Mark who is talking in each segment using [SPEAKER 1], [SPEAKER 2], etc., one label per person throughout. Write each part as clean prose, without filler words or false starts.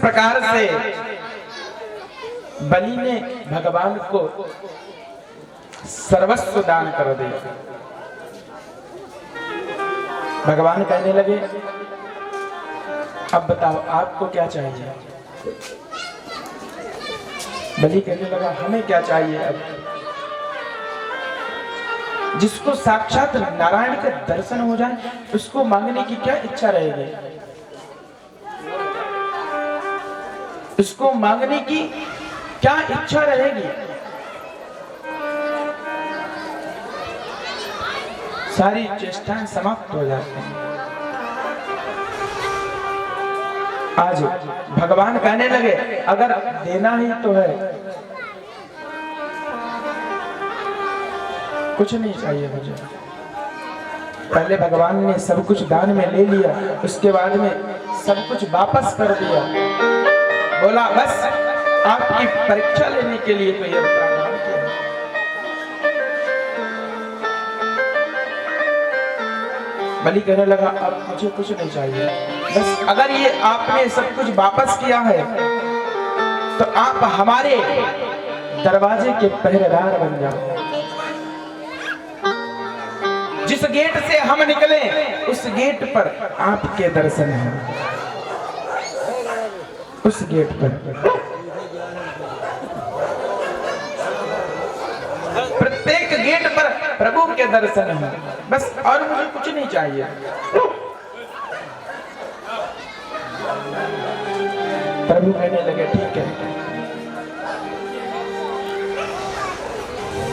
[SPEAKER 1] प्रकार से बलि ने भगवान को सर्वस्व दान कर दिया। भगवान कहने लगे, अब बताओ आपको क्या चाहिए? बलि कहने लगा, हमें क्या चाहिए? अब जिसको साक्षात नारायण का दर्शन हो जाए उसको मांगने की क्या इच्छा रहेगी? उसको मांगने की क्या इच्छा रहेगी? सारी चेष्टाएं समाप्त हो जाती हैं। आज भगवान कहने लगे, अगर देना ही तो है, कुछ नहीं चाहिए मुझे। पहले भगवान ने सब कुछ दान में ले लिया, उसके बाद में सब कुछ वापस कर दिया। बोला बस आपकी परीक्षा लेने के लिए तो ये प्रावधान किया। बलि कहने लगा, अब मुझे कुछ नहीं चाहिए, बस अगर ये आपने सब कुछ वापस किया है तो आप हमारे दरवाजे के पहरेदार बन जाओ। जिस गेट से हम निकले उस गेट पर आपके दर्शन हैं। उस गेट पर प्रत्येक गेट पर प्रभु के दर्शन हैं, बस और मुझे कुछ नहीं चाहिए। प्रभु कहने लगे, ठीक है,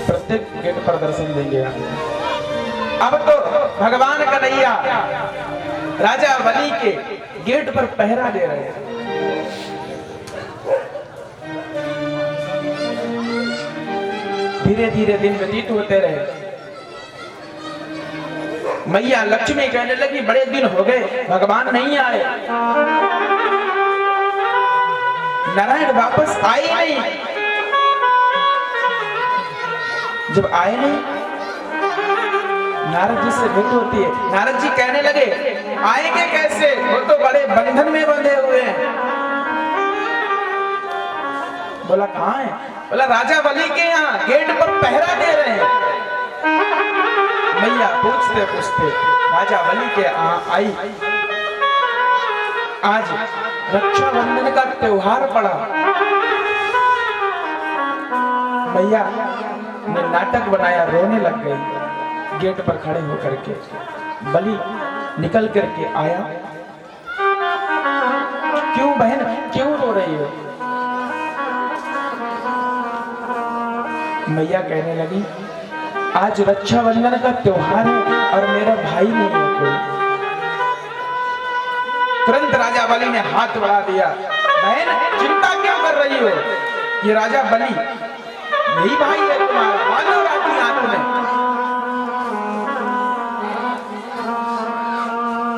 [SPEAKER 1] प्रत्येक गेट पर दर्शन देंगे आप। अब तो भगवान कन्हैया राजा बलि के गेट पर पहरा दे रहे हैं। धीरे धीरे दिन व्यतीत होते रहे। मैया लक्ष्मी कहने लगी, बड़े दिन हो गए भगवान नहीं आए, नारायण वापस आए नहीं। जब आए नहीं, नारद जी से भेंट होती है। नारद जी कहने लगे, आएंगे कैसे, वो तो बड़े बंधन में बंधे हुए हैं। बोला कहाँ है? बोला राजा बलि के यहाँ गेट पर पहरा दे रहे हैं। मैया पूछते पूछते राजा बलि के यहाँ आई। आज रक्षाबंधन का त्योहार पड़ा। मैया ने नाटक बनाया, रोने लग गई। गेट पर खड़े होकर के बलि निकल करके आया। क्यों बहन, क्यों रो रही हो? मैया कहने लगी, आज रक्षाबंधन का त्योहार है और मेरा भाई नहीं है कोई। तुरंत राजा बलि ने हाथ बढ़ा दिया। बहन चिंता क्यों कर रही हो? ये राजा बलि यही भाई है तुम्हारा, मानो राखी हाथ में।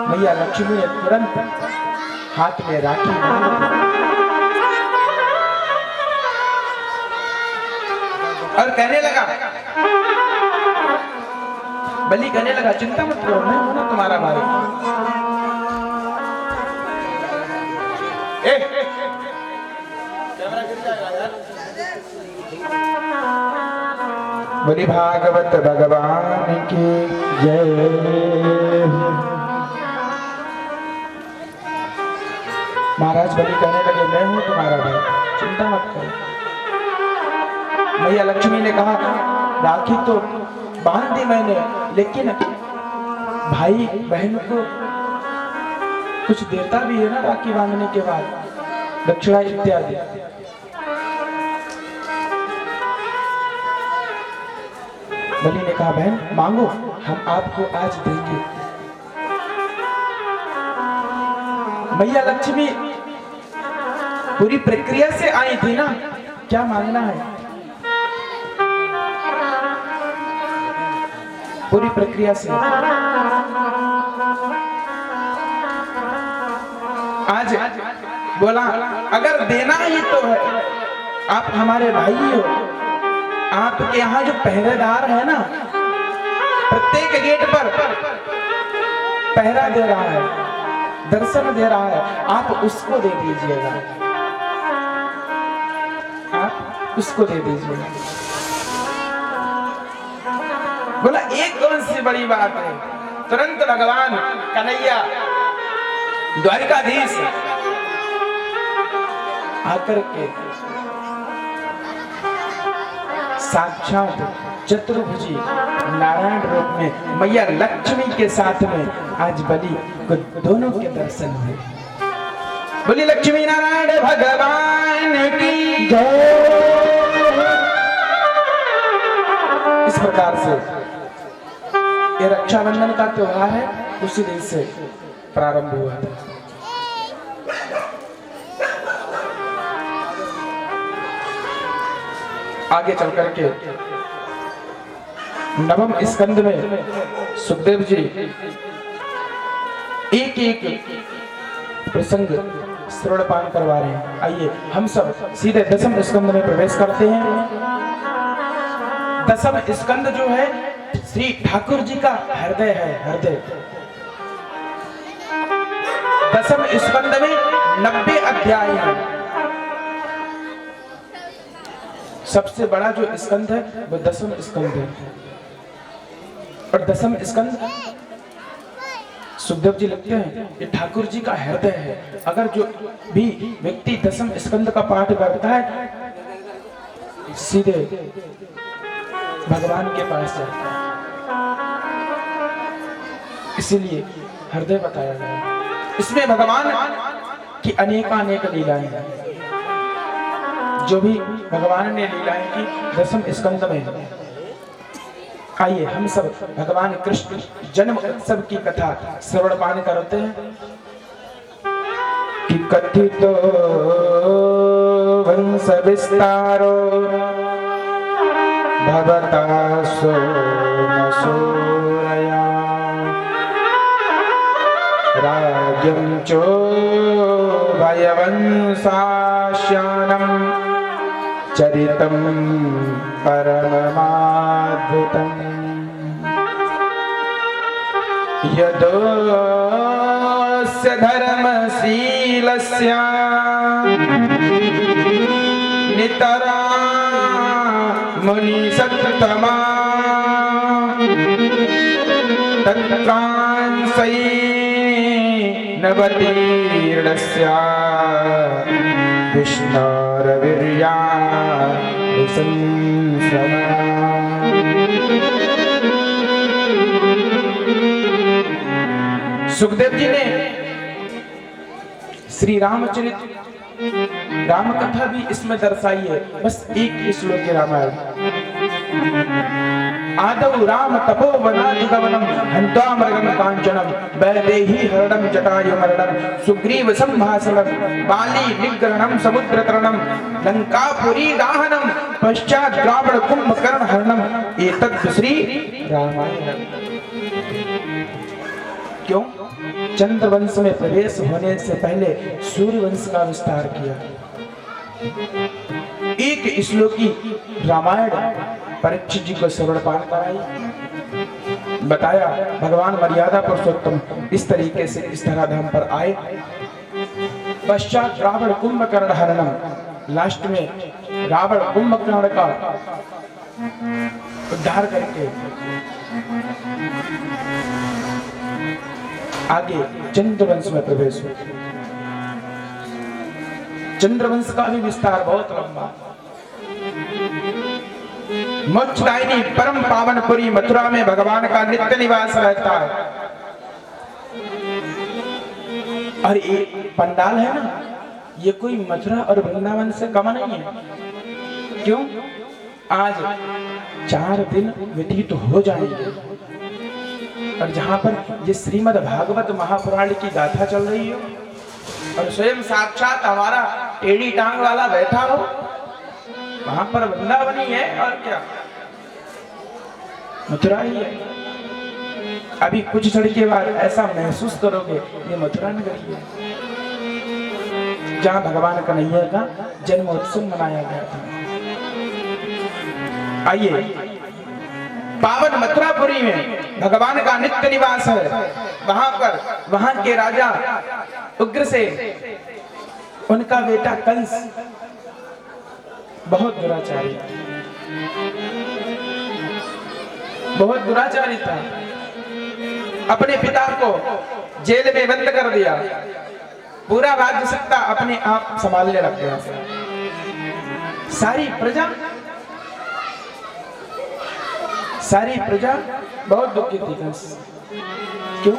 [SPEAKER 1] मैया लक्ष्मी ने तुरंत हाथ में राखी और कहने लगा, बलि कहने लगा, चिंता मत करो, मैं हूं ना तुम्हारा भाई। बोली भागवत भगवान की जय। महाराज बलि कहने लगे, मैं हूं तुम्हारा भाई, चिंता मत करो। मैया लक्ष्मी ने कहा, राखी तो बांध दी मैंने, लेकिन भाई बहन को कुछ देता भी है ना राखी बांधने के बाद, दक्षिणा इत्यादि। बलि ने कहा, बहन मांगो, हम आपको आज देंगे। मैया लक्ष्मी पूरी प्रक्रिया से आई थी ना, क्या मांगना है? पूरी प्रक्रिया से आज बोला, अगर देना ही तो है, आप हमारे भाई हो, आपके यहाँ जो पहरेदार है ना, प्रत्येक गेट पर पहरा दे रहा है, दर्शन दे रहा है, आप उसको दे दीजिएगा। उसको दे दीजिए। बोला एक कौन सी बड़ी बात है। तुरंत भगवान कन्हैया द्वारिकाधीश आकर के साक्षात चतुर्भुजी नारायण रूप में मैया लक्ष्मी के साथ में आज बलि को दोनों के दर्शन हुए। बोली लक्ष्मी नारायण भगवान की जय। इस प्रकार से ये रक्षाबंधन का त्योहार है, उसी दिन से प्रारंभ हुआ था। आगे चल करके नवम स्कंद में सुखदेव जी एक एक प्रसंग श्रवणपान करवा रहे हैं। आइए हम सब सीधे दसम स्कंद में प्रवेश करते हैं। दसम स्कंद जो है श्री ठाकुर जी का हृदय है, हृदय। दसम स्कंद में 90 अध्याय हैं। सबसे बड़ा जो स्कंद है वो दसम स्कंद है। और दसम स्कंद सुखदेव जी लिखते हैं ये ठाकुर जी का हृदय है। अगर जो भी व्यक्ति दसम स्कंद का पाठ करता है सीधे भगवान के पास जाता है, इसीलिए हृदय बताया गया। इसमें भगवान की अनेक लीलाएं हैं। जो भी भगवान ने लीलाएं की दसम स्कंद में। आइए हम सब भगवान कृष्ण जन्म उत्सव की कथा श्रवणपान करते हैं। कि कथितो वंश विस्तारो भवता सोमसूरया राज्यं चो वयवंशाश्यानं चरितं परममाद्भुतम् यदोस्य धर्मशीलस्य नितरा मुनिसत्तमा तत्रांसैनवतीर्णस्य विष्णोर्वीर्या संश्रमः। सुखदेव जी ने श्री रामचरित राम कथा भी इसमें दर्शाई है। बस एक श्लोक के रामायण। आदौ राम तपोवनाधिगमनम हन्त्वा मृगम कांचनम वैदेही हरणम जटायुमरणम सुग्रीव संभाषणम बाली निग्रहणम समुद्रतरणम लंकापुरी दाहनम पश्चात द्रावण कुंभकर्ण हरणम एतत् श्री रामायणम। क्यों? चंद्रवंश में प्रवेश होने से पहले सूर्यवंश का विस्तार किया। एक श्लोकी रामायण परीक्षित जी को श्रवणपान कराई। बताया भगवान मर्यादा पुरुषोत्तम इस तरीके से इस धराधाम पर आए। पश्चात रावण कुंभकर्ण हरणम, लास्ट में रावण कुंभकर्ण का उद्धार करके आगे चंद्रवंश में प्रवेश हुआ। चंद्रवंश का भी विस्तार बहुत लंबा। मोक्षदायिनी परम पावनपुरी मथुरा में भगवान का नित्य निवास रहता है। और ये पंडाल है ना, ये कोई मथुरा और वृंदावन से कम नहीं है। क्यों? आज 4 दिन व्यतीत हो जाएंगे और जहां पर ये श्रीमद् भागवत महापुराण की गाथा चल रही हो और स्वयं साक्षात हमारा टेढ़ी टांग वाला बैठा हो, वहां पर वृंदावन ही है और क्या मथुरा ही है। अभी कुछ क्षण के बाद ऐसा महसूस करोगे ये मथुरा नगर ही है, जहां भगवान कन्हैया का जन्म उत्सव मनाया गया था। आइए पावन मथुरापुरी में भगवान का नित्य निवास है। वहां पर वहां के राजा उग्रसेन, उनका बेटा कंस बहुत दुराचारी, बहुत दुराचारी था। अपने पिता को जेल में बंद कर दिया, पूरा राज्य सत्ता अपने आप संभालने लग गया। सारी प्रजा बहुत दुखी थी। क्यों?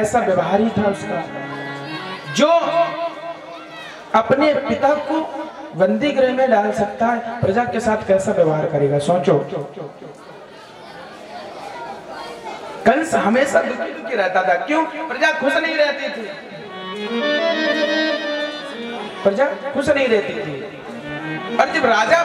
[SPEAKER 1] ऐसा व्यवहार ही था उसका, जो अपने पिता को बंदी गृह में डाल सकता है, प्रजा के साथ कैसा व्यवहार करेगा? सोचो। कंस हमेशा दुखी रहता था। क्यों? प्रजा खुश नहीं रहती थी, प्रजा खुश नहीं रहती थी। और जब राजा